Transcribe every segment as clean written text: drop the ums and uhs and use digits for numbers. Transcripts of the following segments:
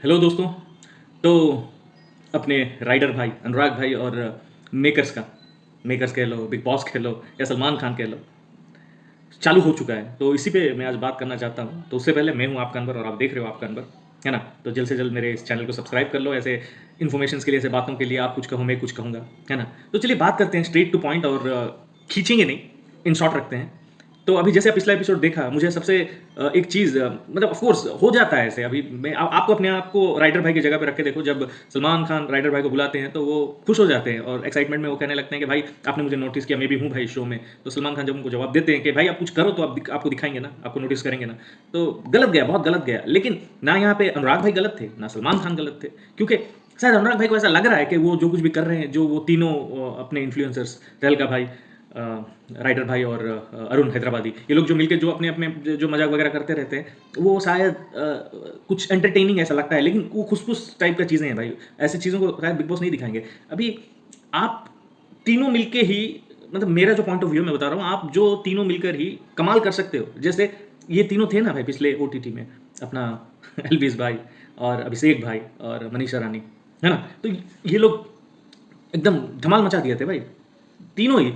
Hello दोस्तों। तो अपने राइडर भाई अनुराग भाई और मेकर्स कह लो, बिग बॉस कह लो या सलमान खान कह लो, चालू हो चुका है। तो इसी पे मैं आज बात करना चाहता हूँ। तो उससे पहले मैं हूँ आपका अनवर और आप देख रहे हो आपका अनवर, है ना। तो जल्द से जल्द मेरे इस चैनल को सब्सक्राइब कर लो, ऐसे इन्फॉर्मेशंस के लिए, ऐसे बातों के लिए। आप कुछ कहो मैं कुछ कहूँगा, है ना। तो चलिए बात करते हैं स्ट्रेट टू पॉइंट और खींचेंगे नहीं, इन शॉर्ट रखते हैं। तो अभी जैसे पिछला एपिसोड देखा, मुझे सबसे एक चीज़ मतलब ऑफ कोर्स हो जाता है ऐसे। अभी मैं आपको अपने आप को राइडर भाई की जगह पे रख के देखो। जब सलमान खान राइडर भाई को बुलाते हैं तो वो खुश हो जाते हैं और एक्साइटमेंट में वो कहने लगते हैं कि भाई आपने मुझे नोटिस किया, मैं भी हूँ भाई शो में। तो सलमान खान जब उनको जवाब देते हैं कि भाई आप कुछ करो तो आपको दिखाएंगे ना, आपको नोटिस करेंगे ना। तो गलत गया, बहुत गलत गया। लेकिन ना यहाँ पे अनुराग भाई गलत थे ना सलमान खान गलत थे, क्योंकि शायद अनुराग भाई को ऐसा लग रहा है कि वो जो कुछ भी कर रहे हैं, जो वो तीनों अपने इन्फ्लुएंसर्स, तहलका भाई, राइडर भाई और अरुण हैदराबादी, ये लोग जो मिलके जो अपने अपने जो मजाक वगैरह करते रहते हैं, वो शायद कुछ एंटरटेनिंग ऐसा लगता है। लेकिन वो खुसफुस टाइप का चीज़ें हैं भाई। ऐसी चीज़ों को शायद बिग बॉस नहीं दिखाएंगे। अभी आप तीनों मिलके ही, मतलब मेरा जो पॉइंट ऑफ व्यू मैं बता रहा हूँ, आप जो तीनों मिलकर ही कमाल कर सकते हो। जैसे ये तीनों थे ना भाई पिछले ओटीटी में, अपना एलविस भाई और अभिषेक भाई और मनीषा रानी, है ना। तो ये लोग एकदम धमाल मचा दिए थे भाई, तीनों ही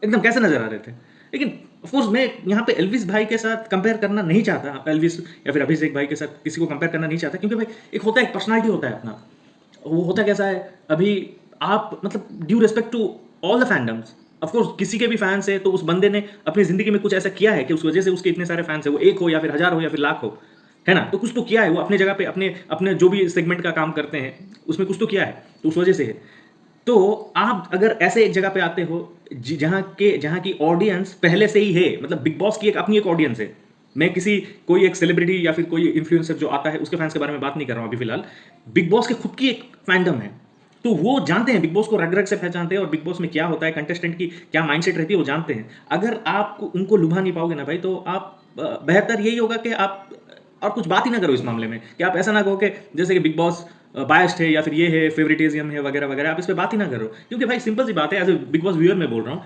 एकदम कैसे नजर आ रहे थे। लेकिन ऑफकोर्स मैं यहाँ पे एल्विस भाई के साथ कंपेयर करना नहीं चाहता, एल्विस या फिर अभिषेक भाई के साथ किसी को कंपेयर करना नहीं चाहता, क्योंकि भाई एक होता है, एक पर्सनालिटी होता है अपना। वो होता कैसा है, अभी आप मतलब due respect to all the fandoms, of course किसी के भी फैंस है तो उस बंदे ने अपनी जिंदगी में कुछ ऐसा किया है कि उस वजह से उसके इतने सारे फैंस है। वो एक हो या फिर हजार हो या फिर लाख हो, है ना। तो कुछ तो किया है वो अपने जगह पे, अपने अपने जो भी सेगमेंट का काम करते हैं उसमें कुछ तो किया है, तो उस वजह से है। तो आप अगर ऐसे एक जगह पे आते हो जहाँ की ऑडियंस पहले से ही है, मतलब बिग बॉस की एक अपनी एक ऑडियंस है। मैं किसी कोई एक सेलिब्रिटी या फिर कोई इन्फ्लुएंसर जो आता है उसके फैंस के बारे में बात नहीं कर रहा हूँ अभी फिलहाल। बिग बॉस के खुद की एक फैंडम है, तो वो जानते हैं बिग बॉस को, रग रग से पहचानते हैं और बिग बॉस में क्या होता है, कंटेस्टेंट की क्या माइंडसेट रहती है वो जानते हैं। अगर आप उनको लुभा नहीं पाओगे ना भाई, तो आप बेहतर यही होगा कि आप और कुछ बात ही ना करो इस मामले में। कि आप ऐसा ना कहो कि जैसे कि बिग बॉस बायस्ड है या फिर ये है, फेवरेटिज्म है वगैरह वगैरह, आप इस पर बात ही ना करो। क्योंकि भाई सिंपल सी बात है, as a Bigg Boss viewer मैं बोल रहा हूँ,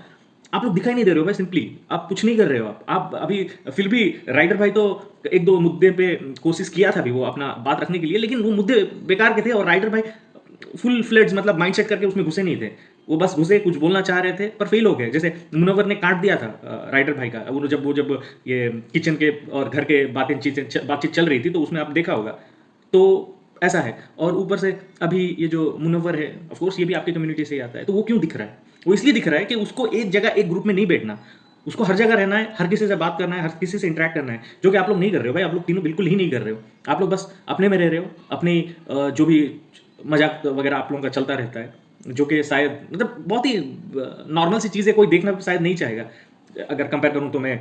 आप लोग दिखाई नहीं दे रहे हो भाई। सिंपली आप कुछ नहीं कर रहे हो। आप अभी फिर भी राइडर भाई तो एक दो मुद्दे पे कोशिश किया था भी वो अपना बात रखने के लिए, लेकिन वो मुद्दे बेकार के थे और राइडर भाई फुल फ्लेड्स मतलब माइंडसेट करके उसमें घुसे नहीं थे। वो बस घुसे, कुछ बोलना चाह रहे थे पर फेल हो गए। जैसे मुनव्वर ने काट दिया था राइडर भाई का, वो जब ये किचन के और घर के बातचीत चल रही थी, तो उसमें आप देखा होगा। तो ऐसा है। और ऊपर से अभी ये जो मुनव्वर है, ऑफ कोर्स ये भी आपकी कम्युनिटी से ही आता है। तो वो क्यों दिख रहा है? वो इसलिए दिख रहा है कि उसको एक जगह एक ग्रुप में नहीं बैठना, उसको हर जगह रहना है, हर किसी से बात करना है, हर किसी से इंटरेक्ट करना है, जो कि आप लोग नहीं कर रहे हो भाई। आप लोग तीनों बिल्कुल ही नहीं कर रहे हो। आप लोग बस अपने में रह रहे हो, अपनी जो भी मजाक वगैरह आप लोगों का चलता रहता है, जो कि शायद मतलब बहुत ही नॉर्मल सी चीज़ है, कोई देखना शायद नहीं चाहेगा। अगर कंपेयर करूं तो मैं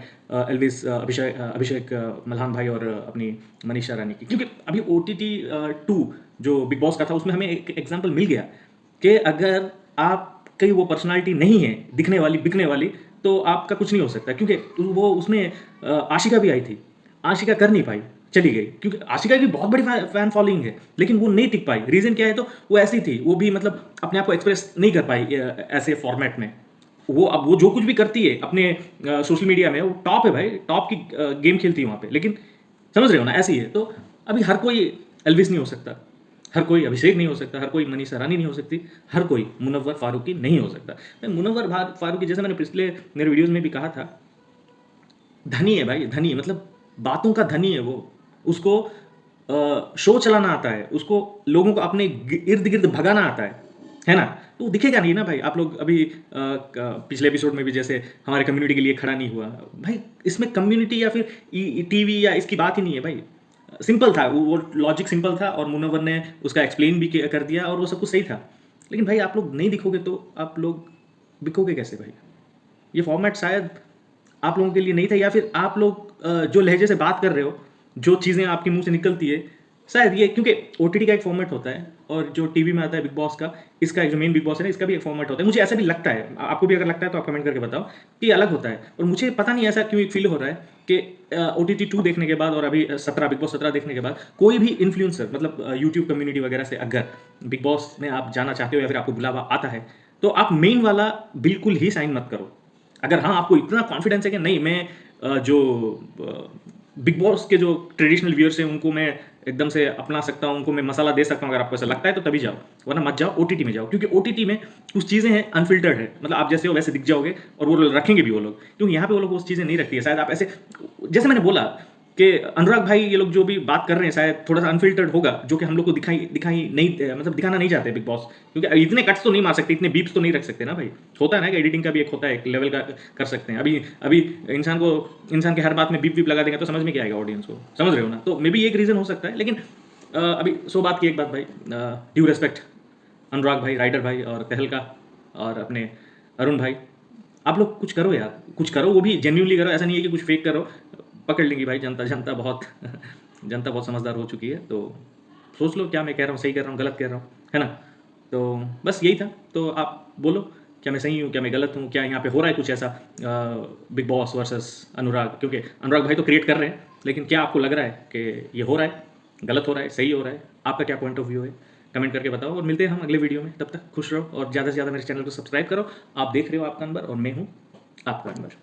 एल्विस, अभिषेक मल्हान भाई और अपनी मनीषा रानी की, क्योंकि अभी OTT 2 जो बिग बॉस का था उसमें हमें एक एग्जांपल मिल गया कि अगर आप कहीं वो पर्सनालिटी नहीं है दिखने वाली बिकने वाली, तो आपका कुछ नहीं हो सकता। क्योंकि वो उसमें आशिका भी आई थी, आशिका कर नहीं पाई, चली गई, क्योंकि आशिका की बहुत बड़ी फैन फॉलोइंग है, लेकिन वो नहीं टिक पाई। रीज़न क्या है? तो वो ऐसी थी, वो भी मतलब अपने आप को एक्सप्रेस नहीं कर पाई ऐसे फॉर्मेट में। वो अब वो जो कुछ भी करती है अपने सोशल मीडिया में, वो टॉप है भाई, टॉप की गेम खेलती है वहाँ पे। लेकिन समझ रहे हो ना, ऐसी है। तो अभी हर कोई एल्विस नहीं हो सकता, हर कोई अभिषेक नहीं हो सकता, हर कोई मनीषा रानी नहीं हो सकती, हर कोई मुनव्वर फारूकी नहीं हो सकता। मैं मुनव्वर फारूकी, जैसे मैंने पिछले मेरे वीडियोज़ में भी कहा था, धनी है भाई, धनी मतलब बातों का धनी है वो। उसको शो चलाना आता है, उसको लोगों को अपने इर्द गिर्द भगाना आता है ना। तो दिखेगा नहीं ना भाई। आप लोग अभी पिछले एपिसोड में भी जैसे हमारे कम्युनिटी के लिए खड़ा नहीं हुआ भाई, इसमें कम्युनिटी या फिर टीवी या इसकी बात ही नहीं है भाई। सिंपल था वो लॉजिक सिंपल था और मुनव्वर ने उसका एक्सप्लेन भी कर दिया और वो सब कुछ सही था। लेकिन भाई आप लोग नहीं दिखोगे तो आप लोग बिकोगे कैसे भाई? ये फॉर्मेट शायद आप लोगों के लिए नहीं था, या फिर आप लोग जो लहजे से बात कर रहे हो, जो चीज़ें आपके मुंह से निकलती है, शायद ये क्योंकि OTT का एक फॉर्मेट होता है और जो टीवी में आता है बिग बॉस का, इसका एक जो मेन बिग बॉस है ना, इसका भी एक फॉर्मेट होता है। मुझे ऐसा भी लगता है, आपको भी अगर लगता है तो आप कमेंट करके बताओ कि ये अलग होता है। और मुझे पता नहीं ऐसा क्यों एक फील हो रहा है कि OTT 2 देखने के बाद और अभी 17 बिग बॉस 17 देखने के बाद कोई भी इन्फ्लुएंसर, मतलब यूट्यूब कम्युनिटी वगैरह से अगर बिग बॉस में आप जाना चाहते हो या फिर आपको बुलावा आता है, तो आप मेन वाला बिल्कुल ही साइन मत करो। अगर हाँ आपको इतना कॉन्फिडेंस है कि नहीं मैं जो बिग बॉस के जो ट्रेडिशनल व्यूअर्स हैं उनको मैं एकदम से अपना सकता हूँ, उनको मैं मसाला दे सकता हूँ, अगर आपको ऐसा लगता है तो तभी जाओ, वरना मत जाओ, ओटीटी में जाओ, क्योंकि ओटीटी में कुछ चीज़ें हैं अनफिल्टर्ड है, मतलब आप जैसे हो वैसे दिख जाओगे, और वो रखेंगे भी वो लोग, क्योंकि यहाँ पे वो लोग उस चीज़ें नहीं रखती है, शायद आप ऐसे, जैसे मैंने बोला कि अनुराग भाई ये लोग जो भी बात कर रहे हैं शायद थोड़ा सा अनफिल्टर्ड होगा, जो कि हम लोग को दिखाई दिखाई नहीं, मतलब दिखाना नहीं चाहते बिग बॉस, क्योंकि इतने कट्स तो नहीं मार सकते, इतने बीप्स तो नहीं रख सकते ना भाई। होता है ना कि एडिटिंग का भी एक होता है, एक लेवल का कर सकते हैं। अभी अभी इंसान के हर बात में बीप बीप लगा देंगे तो समझ में क्या आएगा ऑडियंस को, समझ रहे हो ना? तो मे बी एक रीज़न हो सकता है, लेकिन अभी सो बात की एक बात भाई, ड्यू रेस्पेक्ट अनुराग भाई, राइडर भाई और कहल का, और अपने अरुण भाई, आप लोग कुछ करो यार, कुछ करो, वो भी जेन्यूनली करो, ऐसा नहीं है कि कुछ फेक करो, पकड़ लेंगी भाई जनता, जनता बहुत जनता बहुत समझदार हो चुकी है, तो सोच लो क्या मैं कह रहा हूँ, सही कह रहा हूँ, गलत कह रहा हूँ, है ना? तो बस यही था, तो आप बोलो क्या मैं सही हूँ, क्या मैं गलत हूँ, क्या यहाँ पे हो रहा है कुछ ऐसा बिग बॉस वर्सेस अनुराग, क्योंकि अनुराग भाई तो क्रिएट कर रहे हैं, लेकिन क्या आपको लग रहा है कि ये हो रहा है, गलत हो रहा है, सही हो रहा है? आपका क्या पॉइंट ऑफ व्यू है, कमेंट करके बताओ, और मिलते हैं हम अगले वीडियो में। तब तक खुश रहो और ज़्यादा से ज़्यादा मेरे चैनल को सब्सक्राइब करो। आप देख रहे हो आपका अनवर, और मैं हूँ आपका अनवर।